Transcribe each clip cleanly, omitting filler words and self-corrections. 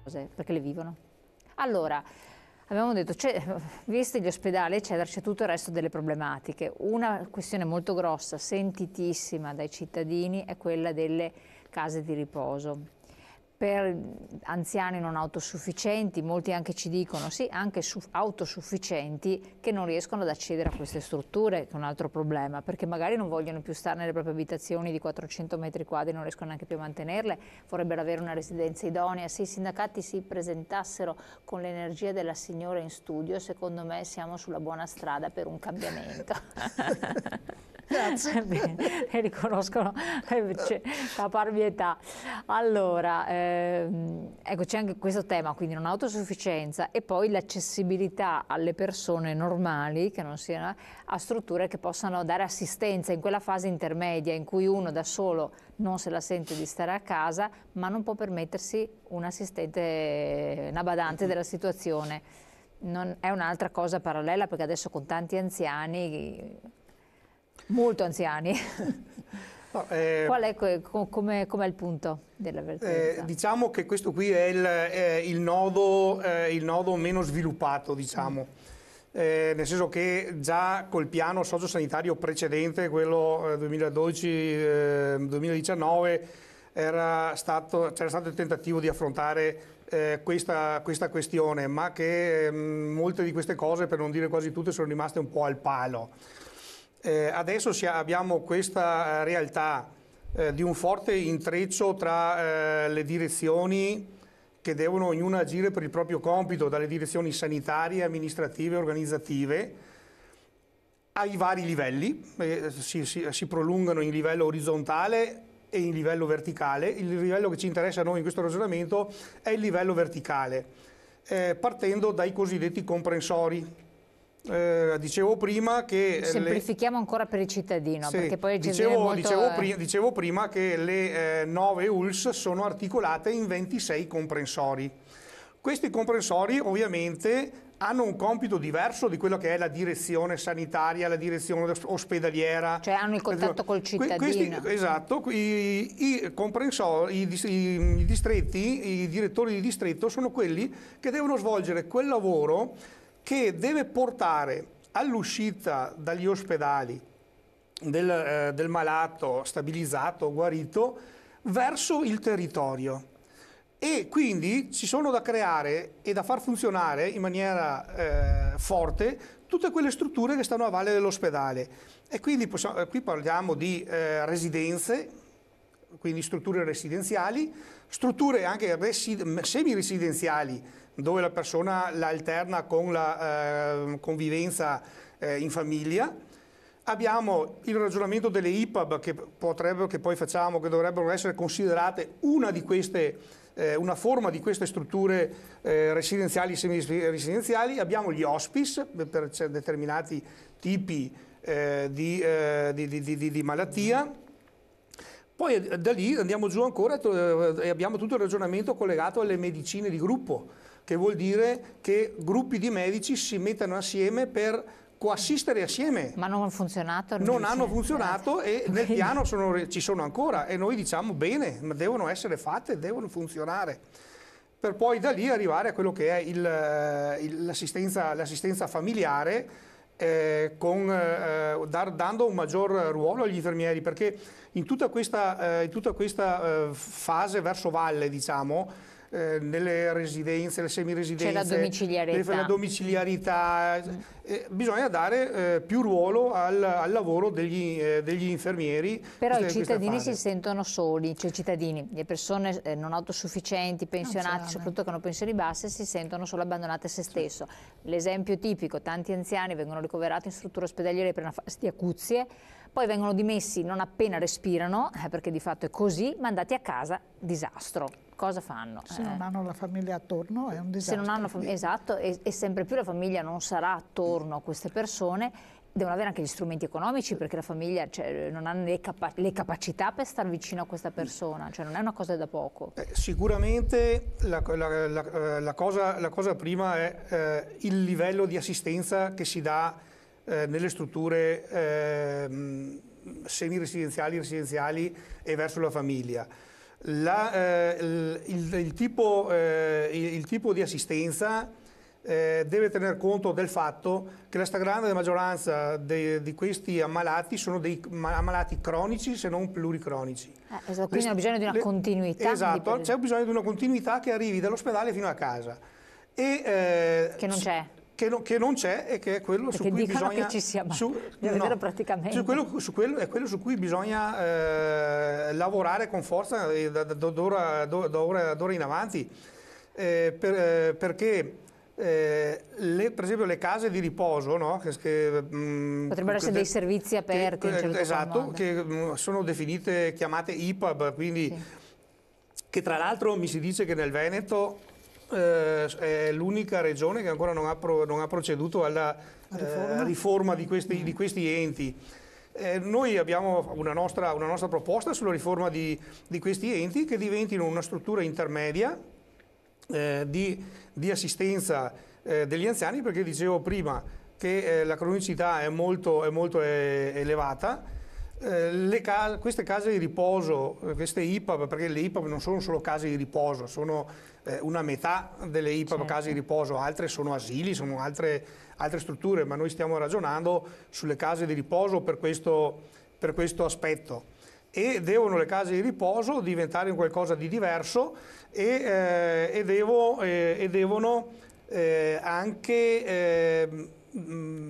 perché le vivono. Allora, abbiamo detto, visti gli ospedali, eccetera, c'è tutto il resto delle problematiche. Una questione molto grossa, sentitissima dai cittadini, è quella delle case di riposo. Per anziani non autosufficienti, molti anche ci dicono, sì, anche autosufficienti, che non riescono ad accedere a queste strutture, che è un altro problema, perché magari non vogliono più stare nelle proprie abitazioni di 400 metri quadri, non riescono neanche più a mantenerle, vorrebbero avere una residenza idonea. Se i sindacati si presentassero con l'energia della signora in studio, secondo me siamo sulla buona strada per un cambiamento. Grazie. Bene, riconoscono la parvietà. Allora, ecco, c'è anche questo tema, quindi non autosufficienza e poi l'accessibilità alle persone normali, che non siano, a strutture che possano dare assistenza in quella fase intermedia in cui uno da solo non se la sente di stare a casa, ma non può permettersi un assistente, una badante della situazione. È un'altra cosa parallela, perché adesso con tanti anziani, molto anziani, No, qual è, com'è il punto dell'avvertenza? diciamo che questo qui è il nodo meno sviluppato, diciamo. Nel senso che già col piano sociosanitario precedente, quello 2012-2019, c'era stato il tentativo di affrontare questa questione, ma che molte di queste cose, per non dire quasi tutte, sono rimaste un po' al palo. Adesso abbiamo questa realtà di un forte intreccio tra le direzioni che devono ognuna agire per il proprio compito, dalle direzioni sanitarie, amministrative, organizzative, ai vari livelli, si prolungano in livello orizzontale e in livello verticale. Il livello che ci interessa a noi in questo ragionamento è il livello verticale, partendo dai cosiddetti comprensori. Dicevo prima che semplifichiamo ancora per il cittadino, sì, perché poi dicevo prima che le 9 ULSS sono articolate in 26 comprensori. Questi comprensori ovviamente hanno un compito diverso di quello che è la direzione sanitaria, la direzione ospedaliera. Cioè hanno il contatto col cittadino. Esatto, i comprensori, i distretti, i direttori di distretto sono quelli che devono svolgere quel lavoro che deve portare all'uscita dagli ospedali del malato stabilizzato, guarito, verso il territorio. E quindi ci sono da creare e da far funzionare in maniera forte tutte quelle strutture che stanno a valle dell'ospedale. E quindi qui parliamo di residenze, quindi strutture residenziali, strutture anche semi-residenziali, dove la persona la alterna con la convivenza in famiglia. Abbiamo il ragionamento delle IPAB che poi facciamo, che dovrebbero essere considerate una forma di queste strutture residenziali e semi-residenziali. Abbiamo gli hospice per determinati tipi di malattia. Poi da lì andiamo giù ancora e abbiamo tutto il ragionamento collegato alle medicine di gruppo, che vuol dire che gruppi di medici si mettano assieme per coassistere assieme. Ma non hanno funzionato? Non hanno funzionato e nel piano ci sono ancora, e noi diciamo bene, ma devono essere fatte, devono funzionare. Per poi da lì arrivare a quello che è l'assistenza familiare, dando un maggior ruolo agli infermieri, perché in tutta questa fase verso valle, diciamo, nelle residenze, le semiresidenze, c'è la domiciliarità, bisogna dare più ruolo al lavoro degli infermieri. Però i cittadini si sentono soli, cioè le persone non autosufficienti, pensionati, soprattutto che hanno pensioni basse, si sentono solo abbandonate a se stesso. L'esempio tipico: tanti anziani vengono ricoverati in strutture ospedaliere per una fase di acuzie, poi vengono dimessi non appena respirano, perché di fatto è così, mandati a casa, disastro. Cosa fanno? Se non hanno la famiglia attorno è un disastro. Se non hanno esatto, e sempre più la famiglia non sarà attorno a queste persone. Devono avere anche gli strumenti economici, perché la famiglia non ha le capacità per star vicino a questa persona, cioè non è una cosa da poco. Sicuramente la cosa prima è il livello di assistenza che si dà nelle strutture semiresidenziali, residenziali e verso la famiglia. il tipo di assistenza deve tener conto del fatto che la stragrande maggioranza di questi ammalati sono dei ammalati cronici se non pluricronici. Esatto, quindi hanno bisogno di una continuità. Esatto, c'è bisogno di una continuità che arrivi dall'ospedale fino a casa. Che non c'è. Che non c'è e che è quello su cui bisogna... Che ci sia, ma praticamente. È quello su cui bisogna lavorare con forza d'ora in avanti, perché per esempio le case di riposo, no? Potrebbero essere dei servizi aperti in certo esatto, che sono definite, chiamate IPAB, quindi sì. Che tra l'altro mi si dice che nel Veneto è l'unica regione che ancora non ha proceduto alla riforma di questi enti. Noi abbiamo una nostra proposta sulla riforma di questi enti, che diventino una struttura intermedia di assistenza degli anziani, perché dicevo prima che la cronicità è molto elevata. Queste case di riposo, queste IPAB, perché le IPAB non sono solo case di riposo, sono una metà delle IPAB, certo. Case di riposo, altre sono asili, sono altre strutture, ma noi stiamo ragionando sulle case di riposo per questo aspetto. E devono le case di riposo diventare qualcosa di diverso e devono anche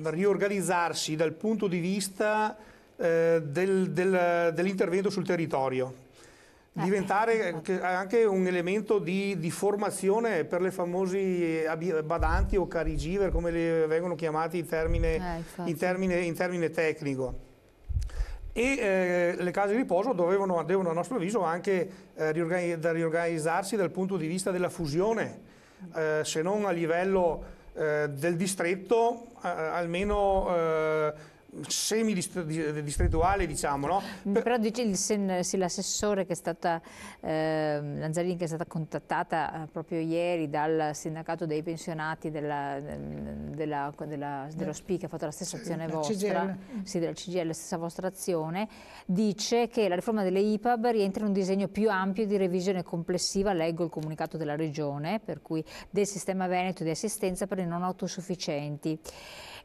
riorganizzarsi dal punto di vista dell'intervento sul territorio, diventare anche un elemento di formazione per le famosi badanti o caregiver, come vengono chiamati in termine tecnico. E le case di riposo devono a nostro avviso anche riorganizzarsi dal punto di vista della fusione, se non a livello del distretto, almeno semi-distrettuale, diciamo, no? Però dice l'assessore che è stata, Lanzarini, che è stata contattata proprio ieri dal sindacato dei pensionati dello SPI, che ha fatto la stessa azione vostra, sì, della CGIL, la stessa vostra azione, dice che la riforma delle IPAB rientra in un disegno più ampio di revisione complessiva, leggo il comunicato della Regione, per cui del sistema veneto di assistenza per i non autosufficienti.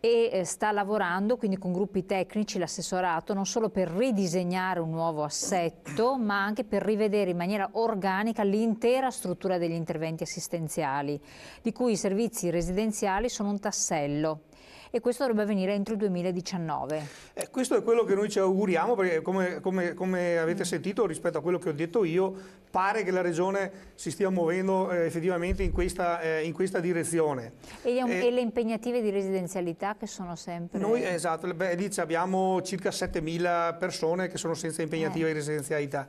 E sta lavorando quindi con gruppi tecnici, l'assessorato, non solo per ridisegnare un nuovo assetto, ma anche per rivedere in maniera organica l'intera struttura degli interventi assistenziali, di cui i servizi residenziali sono un tassello. E questo dovrebbe avvenire entro il 2019. Questo è quello che noi ci auguriamo, perché come avete sentito, rispetto a quello che ho detto io, pare che la Regione si stia muovendo effettivamente in questa direzione. E le impegnative di residenzialità, che sono sempre... Noi, esatto, lì abbiamo circa 7.000 persone che sono senza impegnativa di residenzialità.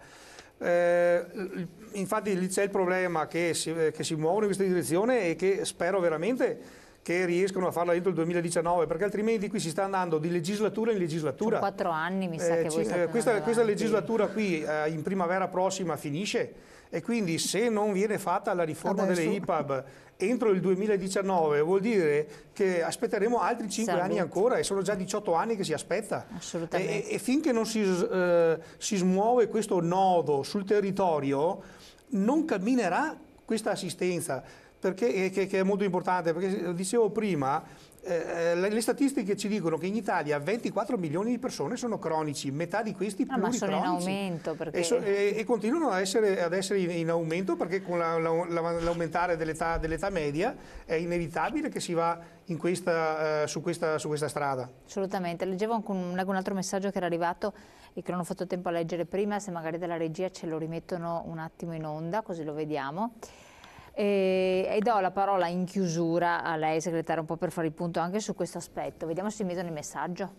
Infatti lì c'è il problema che si muovono in questa direzione e che spero veramente che riescono a farla entro il 2019, perché altrimenti qui si sta andando di legislatura in legislatura. Sono 4 anni, mi sa che voi state questa legislatura qui in primavera prossima finisce, e quindi se non viene fatta la riforma delle IPAB entro il 2019 vuol dire che aspetteremo altri 5 anni ancora, e sono già 18 anni che si aspetta. Assolutamente. E finché non si smuove questo nodo sul territorio non camminerà questa assistenza, perché che è molto importante, perché dicevo prima, le statistiche ci dicono che in Italia 24 milioni di persone sono cronici, metà di questi pluricronici. Ma sono in aumento, perché... e continuano ad essere in aumento, perché con l'aumentare dell'età media è inevitabile che si va su questa strada. Assolutamente. Leggo un altro messaggio che era arrivato e che non ho fatto tempo a leggere prima, se magari dalla regia ce lo rimettono un attimo in onda, così lo vediamo. E do la parola in chiusura a lei, segretario, un po' per fare il punto anche su questo aspetto. Vediamo se mi mettono il messaggio.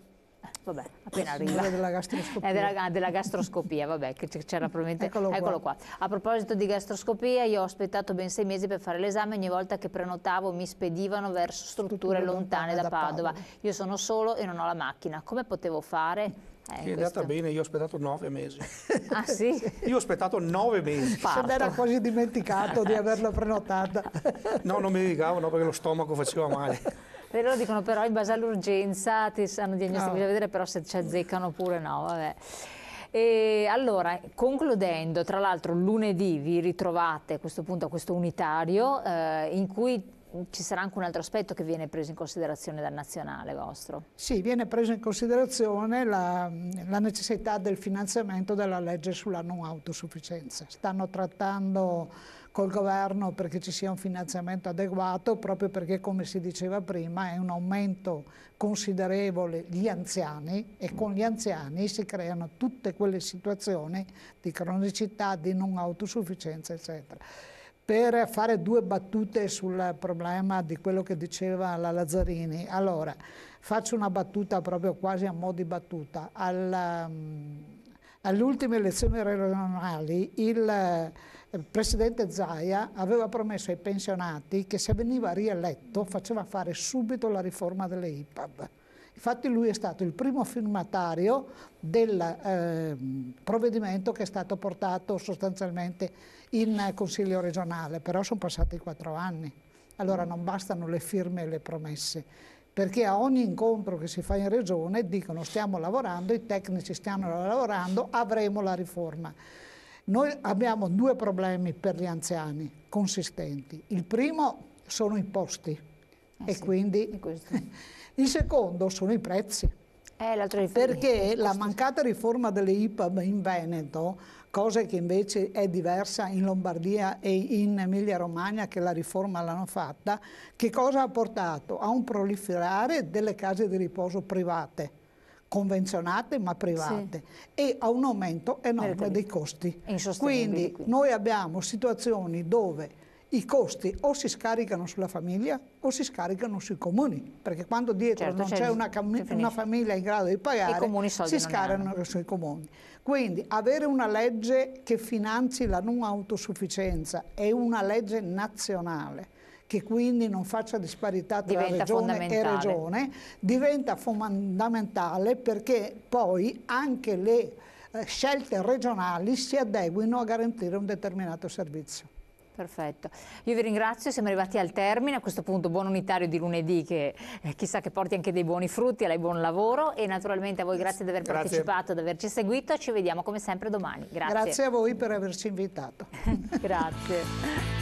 Vabbè, appena arriva. Della gastroscopia. Della gastroscopia, vabbè, che c'era probabilmente... Eccolo qua. A proposito di gastroscopia, io ho aspettato ben 6 mesi per fare l'esame, ogni volta che prenotavo mi spedivano verso strutture lontane da Padova. Io sono solo e non ho la macchina. Come potevo fare? È andata bene, io ho aspettato 9 mesi. Ah sì? Io ho aspettato 9 mesi. Se ne era quasi dimenticato di averla prenotata. No, non mi dimenticavo, no, perché lo stomaco faceva male. E loro dicono però in base all'urgenza ti hanno diagnosticato, bisogna vedere però se ci azzeccano oppure no, vabbè. E allora, concludendo, tra l'altro lunedì vi ritrovate a questo punto a questo unitario in cui ci sarà anche un altro aspetto che viene preso in considerazione dal nazionale vostro. Sì, viene preso in considerazione la necessità del finanziamento della legge sulla non autosufficienza. Stanno trattando col governo perché ci sia un finanziamento adeguato, proprio perché, come si diceva prima, è un aumento considerevole gli anziani, e con gli anziani si creano tutte quelle situazioni di cronicità, di non autosufficienza, eccetera. Per fare due battute sul problema di quello che diceva la Lazzarini, allora faccio una battuta proprio quasi a mo' di battuta. Alle ultime elezioni regionali il presidente Zaia aveva promesso ai pensionati che se veniva rieletto faceva fare subito la riforma delle IPAB. Infatti lui è stato il primo firmatario del provvedimento che è stato portato sostanzialmente in Consiglio regionale, però sono passati 4 anni. Allora non bastano le firme e le promesse, perché a ogni incontro che si fa in regione dicono stiamo lavorando, i tecnici stiano lavorando, avremo la riforma. Noi abbiamo 2 problemi per gli anziani consistenti. Il primo sono i posti e sì, quindi il secondo sono i prezzi. Perché la mancata riforma delle IPAB in Veneto, cosa che invece è diversa in Lombardia e in Emilia-Romagna, che la riforma l'hanno fatta, che cosa ha portato? A un proliferare delle case di riposo private, convenzionate ma private, sì, e a un aumento enorme dei costi. Quindi noi abbiamo situazioni dove i costi o si scaricano sulla famiglia o si scaricano sui comuni, perché quando dietro non c'è una famiglia in grado di pagare, si scaricano sui comuni. Quindi avere una legge che finanzi la non autosufficienza è una legge nazionale, che quindi non faccia disparità tra regione e regione, diventa fondamentale, perché poi anche le scelte regionali si adeguino a garantire un determinato servizio. Perfetto, io vi ringrazio, siamo arrivati al termine, a questo punto buon unitario di lunedì che chissà che porti anche dei buoni frutti, a lei buon lavoro, e naturalmente a voi grazie di aver partecipato, di averci seguito, ci vediamo come sempre domani. Grazie. Grazie a voi per averci invitato. Grazie.